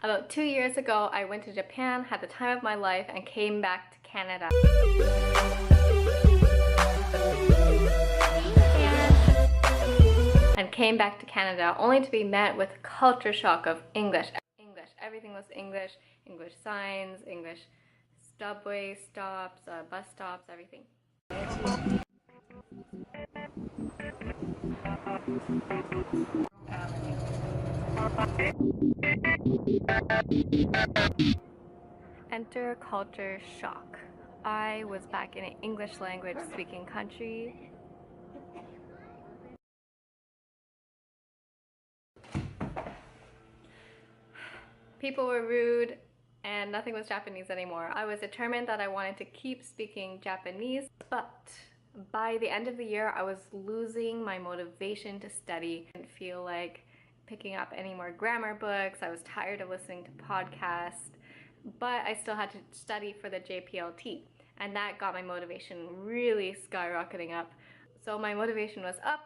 About 2 years ago, I went to Japan, had the time of my life, and came back to Canada. Came back to Canada only to be met with culture shock of English. Everything was English. English signs, English subway stops, bus stops, everything. Enter culture shock. I was back in an English language speaking country. People were rude and nothing was Japanese anymore. I was determined that I wanted to keep speaking Japanese, but by the end of the year I was losing my motivation to study. I didn't feel like picking up any more grammar books. I was tired of listening to podcasts, but I still had to study for the JPLT, and that got my motivation really skyrocketing up. So my motivation was up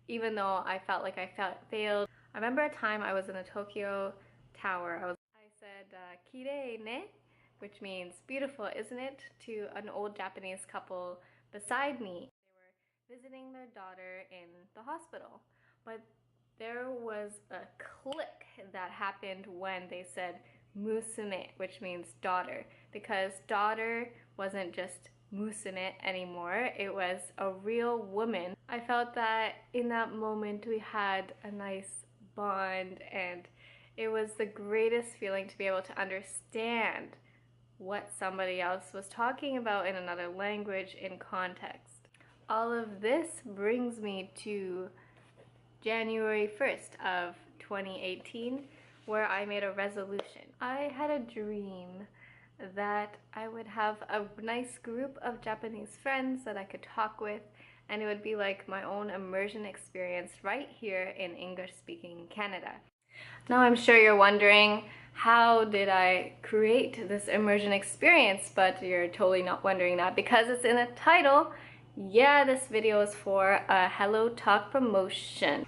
even though I felt like I failed. I remember a time I was in the Tokyo Tower. I said "kirei ne," which means beautiful, isn't it, to an old Japanese couple beside me. They were visiting their daughter in the hospital, but there was a click that happened when they said musume, which means daughter, because daughter wasn't just musume anymore, it was a real woman. I felt that in that moment we had a nice bond, and it was the greatest feeling to be able to understand what somebody else was talking about in another language in context. All of this brings me to January 1st of 2018, where I made a resolution. I had a dream that I would have a nice group of Japanese friends that I could talk with, and it would be like my own immersion experience right here in English-speaking Canada. Now I'm sure you're wondering, how did I create this immersion experience? But you're totally not wondering that because it's in the title. Yeah, this video is for a HelloTalk promotion.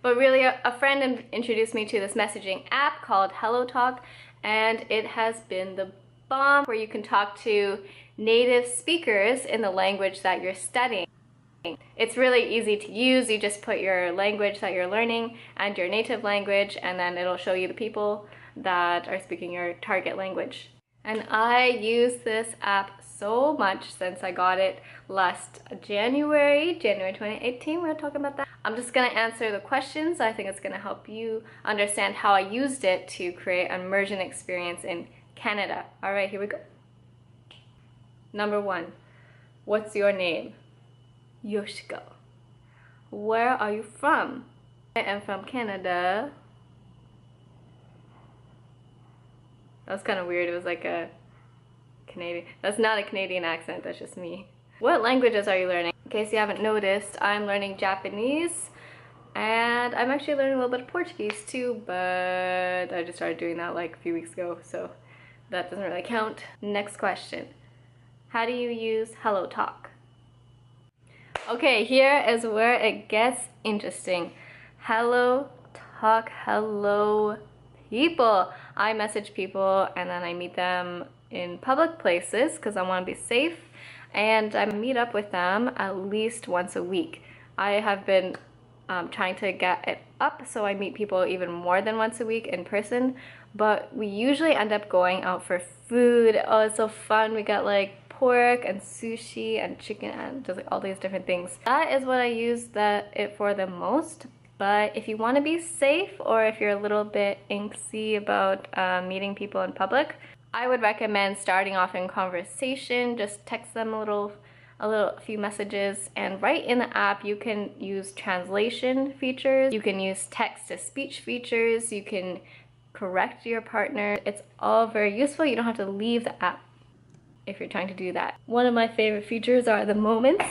But really, a friend introduced me to this messaging app called HelloTalk, and it has been the bomb, where you can talk to native speakers in the language that you're studying. It's really easy to use. You just put your language that you're learning and your native language, and then it'll show you the people that are speaking your target language. And I use this app so much since I got it last January 2018. We're talking about that. I'm just gonna answer the questions. I think it's gonna help you understand how I used it to create an immersion experience in Canada. All right, here we go. Number 1, what's your name? Yoshiko. Where are you from? I am from Canada. That was kind of weird. It was like a Canadian. That's not a Canadian accent, that's just me. What languages are you learning? In case you haven't noticed, I'm learning Japanese, and I'm actually learning a little bit of Portuguese too, but I just started doing that like a few weeks ago, so that doesn't really count. Next question. How do you use HelloTalk? Okay, here is where it gets interesting. HelloTalk, hello people. I message people and then I meet them in public places because I want to be safe, and I meet up with them at least once a week. I have been trying to get it up so I meet people even more than once a week in person, but we usually end up going out for food. Oh, it's so fun. We got like pork and sushi and chicken and just like all these different things. That is what I use it for the most. But if you want to be safe, or if you're a little bit antsy about meeting people in public, I would recommend starting off in conversation. Just text them a few messages, and right in the app you can use translation features, you can use text-to-speech features, you can correct your partner. It's all very useful. You don't have to leave the app if you're trying to do that. One of my favorite features are the moments.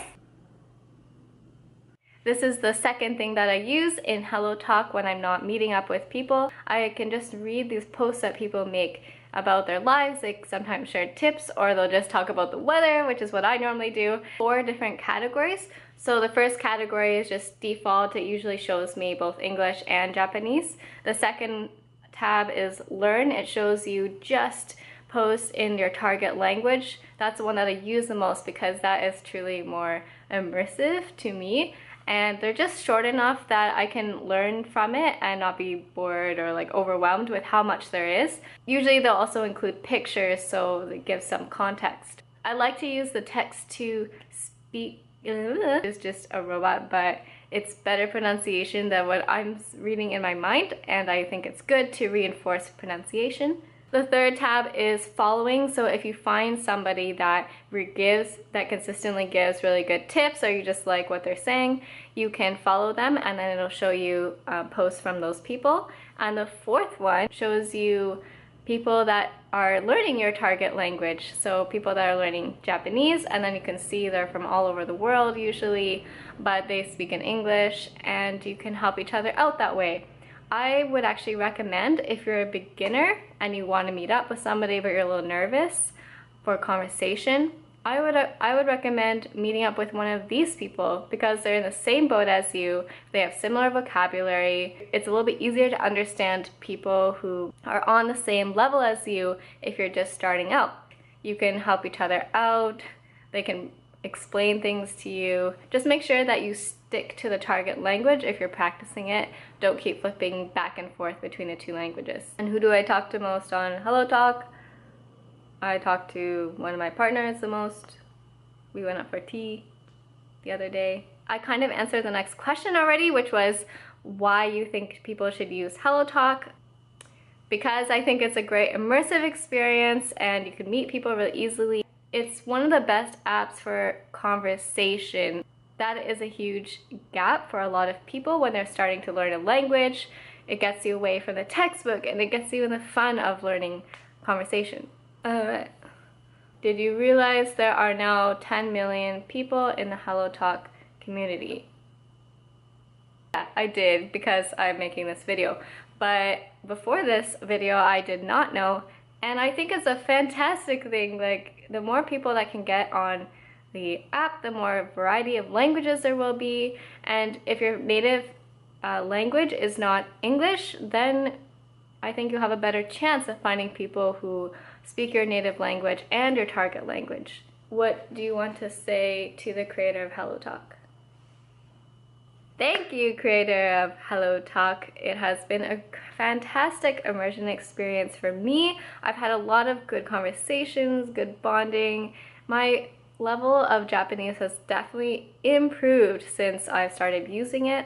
This is the second thing that I use in HelloTalk when I'm not meeting up with people. I can just read these posts that people make about their lives. They sometimes share tips, or they'll just talk about the weather, which is what I normally do. 4 different categories. So the first category is just default. It usually shows me both English and Japanese. The second tab is Learn. It shows you just posts in your target language. That's the one that I use the most because that is truly more immersive to me. And they're just short enough that I can learn from it and not be bored or like overwhelmed with how much there is. Usually they'll also include pictures, so it gives some context. I like to use the text to speak. It's just a robot, but it's better pronunciation than what I'm reading in my mind, and I think it's good to reinforce pronunciation. The third tab is following. So if you find somebody that consistently gives really good tips, or you just like what they're saying, you can follow them, and then it'll show you posts from those people. And the fourth one shows you people that are learning your target language. So people that are learning Japanese, and then you can see they're from all over the world usually, but they speak in English, and you can help each other out that way. I would actually recommend, if you're a beginner and you want to meet up with somebody but you're a little nervous for conversation, I would recommend meeting up with one of these people because they're in the same boat as you. They have similar vocabulary. It's a little bit easier to understand people who are on the same level as you if you're just starting out. You can help each other out. They can explain things to you. Just make sure that you stick to the target language if you're practicing it. Don't keep flipping back and forth between the two languages. And who do I talk to most on HelloTalk? I talk to one of my partners the most. We went out for tea the other day. I kind of answered the next question already, which was why you think people should use HelloTalk. Because I think it's a great immersive experience and you can meet people really easily. It's one of the best apps for conversation. That is a huge gap for a lot of people when they're starting to learn a language. It gets you away from the textbook and it gets you in the fun of learning conversation. Did you realize there are now 10 million people in the HelloTalk community? Yeah, I did because I'm making this video. But before this video, I did not know. And I think it's a fantastic thing. Like, the more people that can get on the app, the more variety of languages there will be. And if your native language is not English, then I think you'll have a better chance of finding people who speak your native language and your target language. What do you want to say to the creator of HelloTalk? Thank you, creator of HelloTalk. It has been a fantastic immersion experience for me. I've had a lot of good conversations, good bonding. My level of Japanese has definitely improved since I've started using it,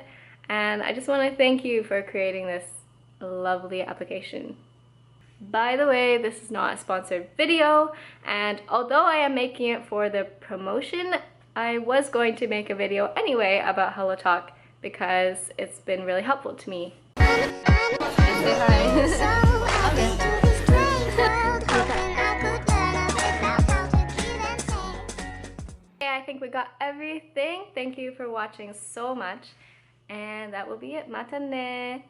and I just want to thank you for creating this lovely application. By the way, this is not a sponsored video, and although I am making it for the promotion, I was going to make a video anyway about HelloTalk because it's been really helpful to me. Say hi. Okay, I think we got everything. Thank you for watching so much, and that will be it. Mata ne!